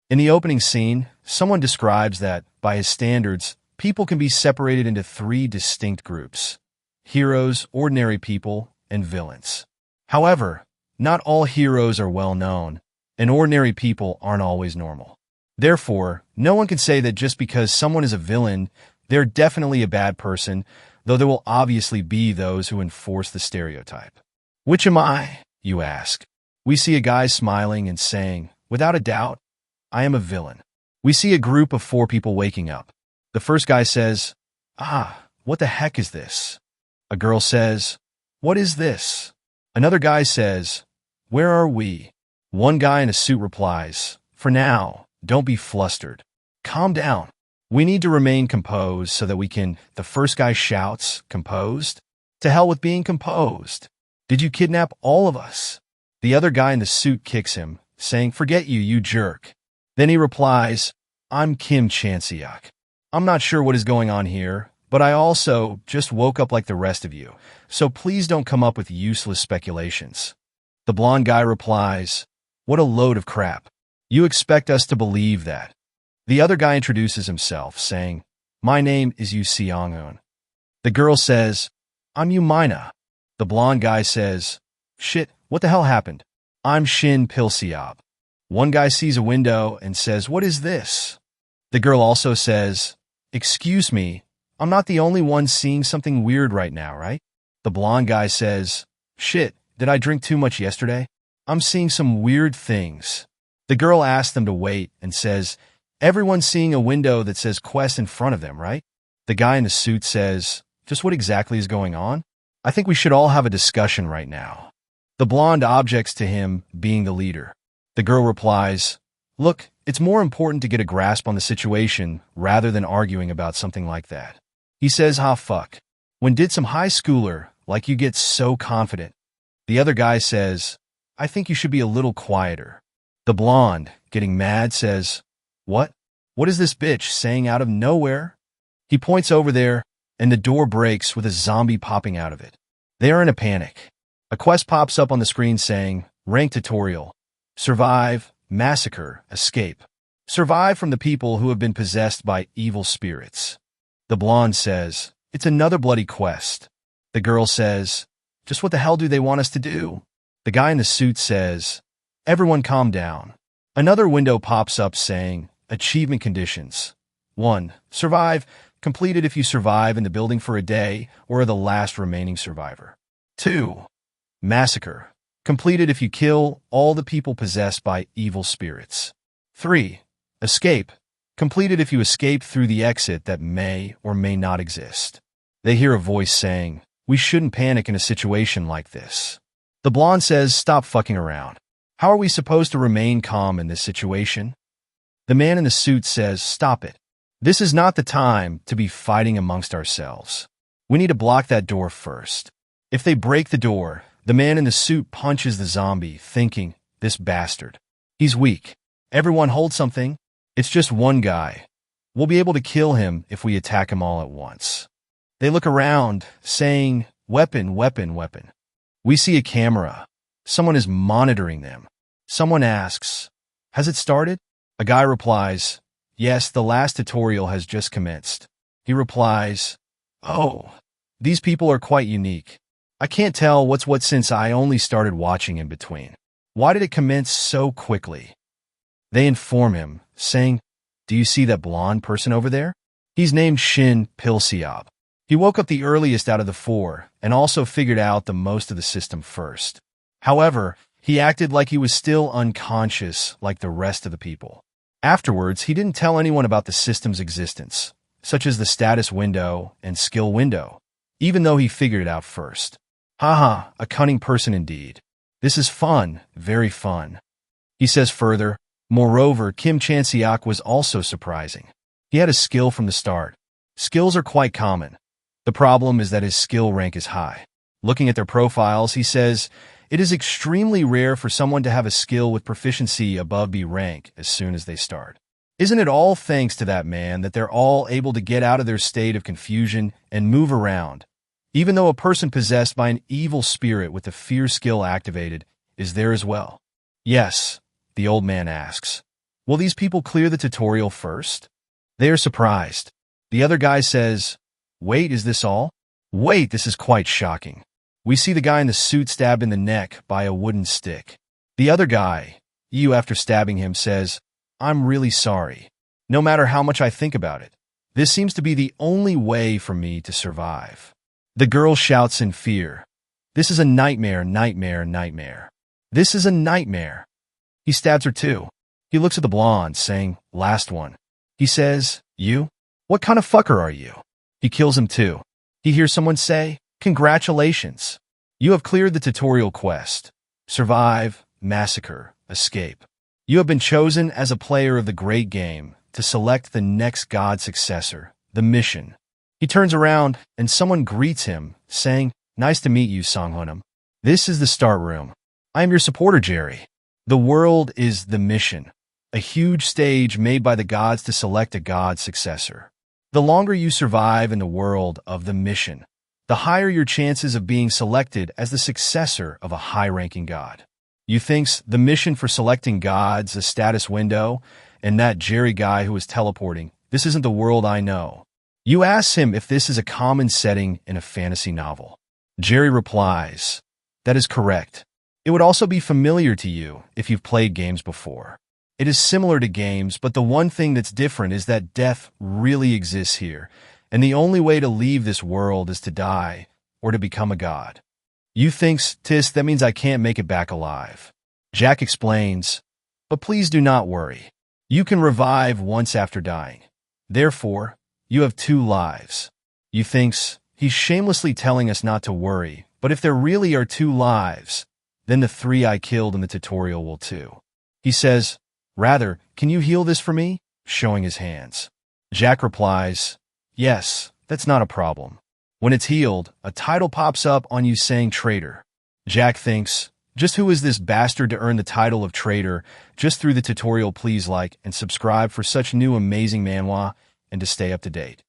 In the opening scene, someone describes that, by his standards, people can be separated into three distinct groups: heroes, ordinary people, and villains. However, not all heroes are well known, and ordinary people aren't always normal. Therefore, no one can say that just because someone is a villain, they're definitely a bad person, though there will obviously be those who enforce the stereotype. Which am I, you ask? We see a guy smiling and saying, without a doubt, I am a villain. We see a group of 4 people waking up. The first guy says, what the heck is this? A girl says, what is this? Another guy says, where are we? One guy in a suit replies, for now, don't be flustered. Calm down. We need to remain composed so that we can. The first guy shouts, composed? To hell with being composed. Did you kidnap all of us? The other guy in the suit kicks him, saying, forget you, you jerk. Then he replies, I'm Kim Chansiak. I'm not sure what is going on here, but I also just woke up like the rest of you, so please don't come up with useless speculations. The blonde guy replies, what a load of crap. You expect us to believe that. The other guy introduces himself, saying, my name is Yu Seong-eun. The girl says, I'm Yu Mina. The blonde guy says, shit, what the hell happened? I'm Shin Pil-seob. One guy sees a window and says, what is this? The girl also says, excuse me, I'm not the only one seeing something weird right now, right? The blonde guy says, shit, did I drink too much yesterday? I'm seeing some weird things. The girl asks them to wait and says, everyone's seeing a window that says Quest in front of them, right? The guy in the suit says, just what exactly is going on? I think we should all have a discussion right now. The blonde objects to him being the leader. The girl replies, look, it's more important to get a grasp on the situation rather than arguing about something like that. He says, fuck. When did some high schooler like you get so confident? The other guy says, I think you should be a little quieter. The blonde, getting mad, says, what? What is this bitch saying out of nowhere? He points over there, and the door breaks with a zombie popping out of it. They are in a panic. A quest pops up on the screen saying, rank tutorial. Survive, massacre, escape. Survive from the people who have been possessed by evil spirits. The blonde says, it's another bloody quest. The girl says, just what the hell do they want us to do? The guy in the suit says, everyone calm down. Another window pops up saying, achievement conditions. 1. Survive. Completed if you survive in the building for a day or are the last remaining survivor. 2. Massacre. Completed if you kill all the people possessed by evil spirits. 3. Escape. Completed if you escape through the exit that may or may not exist. They hear a voice saying, we shouldn't panic in a situation like this. The blonde says, stop fucking around. How are we supposed to remain calm in this situation? The man in the suit says, stop it. This is not the time to be fighting amongst ourselves. We need to block that door first. If they break the door, the man in the suit punches the zombie, thinking, this bastard. He's weak. Everyone hold something. It's just one guy. We'll be able to kill him if we attack him all at once. They look around, saying, weapon, weapon, weapon. We see a camera. Someone is monitoring them. Someone asks, has it started? A guy replies, yes, the last tutorial has just commenced. He replies, oh, these people are quite unique. I can't tell what's what since I only started watching in between. Why did it commence so quickly? They inform him, saying, do you see that blonde person over there? He's named Shin Pil-seob. He woke up the earliest out of the 4 and also figured out the most of the system first. However, he acted like he was still unconscious like the rest of the people. Afterwards, he didn't tell anyone about the system's existence, such as the status window and skill window, even though he figured it out first. Haha, a cunning person indeed. This is fun, very fun. He says further, moreover, Kim Chansiak was also surprising. He had a skill from the start. Skills are quite common. The problem is that his skill rank is high. Looking at their profiles, he says, it is extremely rare for someone to have a skill with proficiency above B rank as soon as they start. Isn't it all thanks to that man that they're all able to get out of their state of confusion and move around, even though a person possessed by an evil spirit with the fear skill activated is there as well? Yes, the old man asks. Will these people clear the tutorial first? They are surprised. The other guy says, "Wait, is this all? Wait, this is quite shocking." We see the guy in the suit stabbed in the neck by a wooden stick. The other guy, after stabbing him, says, "I'm really sorry. No matter how much I think about it, this seems to be the only way for me to survive." The girl shouts in fear, "This is a nightmare, nightmare, nightmare. This is a nightmare." He stabs her too. He looks at the blonde, saying, "Last one." He says, "You? What kind of fucker are you?" He kills him too. He hears someone say, "Congratulations. You have cleared the tutorial quest. Survive, massacre, escape. You have been chosen as a player of the great game to select the next god successor, the mission." He turns around and someone greets him, saying, "Nice to meet you, Songhunam. This is the start room. I am your supporter, Jerry. The world is the mission, a huge stage made by the gods to select a god successor. The longer you survive in the world of the mission, the higher your chances of being selected as the successor of a high-ranking god. You think's the mission for selecting gods a status window, and that Jerry guy who is teleporting, this isn't the world I know." You ask him if this is a common setting in a fantasy novel. Jerry replies, "That is correct. It would also be familiar to you if you've played games before. It is similar to games, but the one thing that's different is that death really exists here, and the only way to leave this world is to die or to become a god." You thinks, that means I can't make it back alive." Jack explains, "But please do not worry. You can revive once after dying. Therefore, you have 2 lives. You thinks, he's shamelessly telling us not to worry, but if there really are 2 lives, then the 3 I killed in the tutorial will too. He says, "Rather, can you heal this for me?" showing his hands. Jack replies, "Yes, that's not a problem." When it's healed, a title pops up on you saying Traitor. Jack thinks, just who is this bastard to earn the title of Traitor just through the tutorial? Please like and subscribe for such new amazing manhwa and to stay up to date.